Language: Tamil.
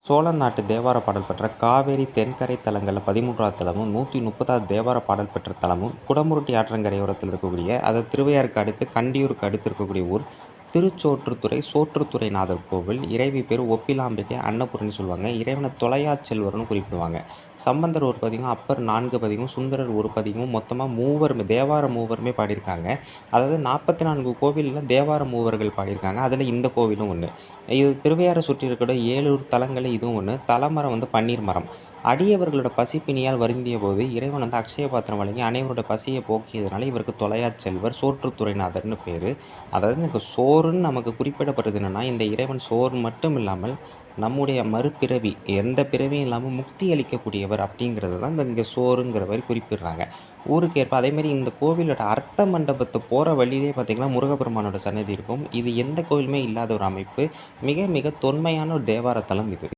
சோழ நாட்டு தேவார பாடல் பெற்ற காவேரி தென்கரை தலங்களில் 13வது தலமும் 130வது தேவார பாடல் பெற்ற தலமும் குடமுருட்டி ஆற்றங்கரையோரத்தில் இருக்கக்கூடிய, அதாவது திருவையாறுக்கு அடுத்து கண்டியூருக்கு அடுத்து இருக்கக்கூடிய ஊர் திருச்சோற்றுத்துறை சோற்றுத்துறைநாதர் கோவில். இறைவி பேர் ஒப்பிலாம்பிகை அன்னபூரணி சொல்லுவாங்க. இறைவனை தொலையா செல்வர்னு குறிப்பிடுவாங்க. சம்பந்தர் ஒரு பதிகம், அப்பர் 4 பதிகம், சுந்தரர் ஒரு பதிகமும், மொத்தமாக மூவருமே தேவார மூவருமே பாடியிருக்காங்க. அதாவது 44 கோவிலில் தேவார மூவர்கள் பாடியிருக்காங்க. அதில் இந்த கோவிலும் ஒன்று. இது திருவையாறை சுற்றி இருக்கிற 7 தலங்களில் இதுவும் ஒன்று. தலமரம் பன்னீர் மரம். அடியவர்களோட பசிப்பினியால் வருந்திய போது இறைவன் அக்ஷய பாத்திரம் வழங்கி அனைவரோட பசியை போக்கியதுனால இவருக்கு தொலையா செல்வர் சோற்றுத்துறைநாதர்னு பேர். அதாவது எனக்கு சோறுன்னு நமக்கு குறிப்பிடப்படுறது என்னென்னா, இந்த இறைவன் சோறு மட்டும் இல்லாமல் நம்முடைய மறுபிறவி எந்த பிறவியும் இல்லாமல் முக்தி அளிக்கக்கூடியவர் அப்படிங்கிறது தான் இங்கே சோறுங்கிற மாதிரி குறிப்பிடுறாங்க. ஊருக்கு ஏற்ப அதேமாதிரி இந்த கோவிலோட அர்த்த மண்டபத்தை போகிற வழியிலே பார்த்திங்கன்னா முருகப்பெருமானோட சன்னதி இருக்கும். இது எந்த கோவிலுமே இல்லாத ஒரு அமைப்பு. மிக மிக தொன்மையான ஒரு தேவார தலம் இது.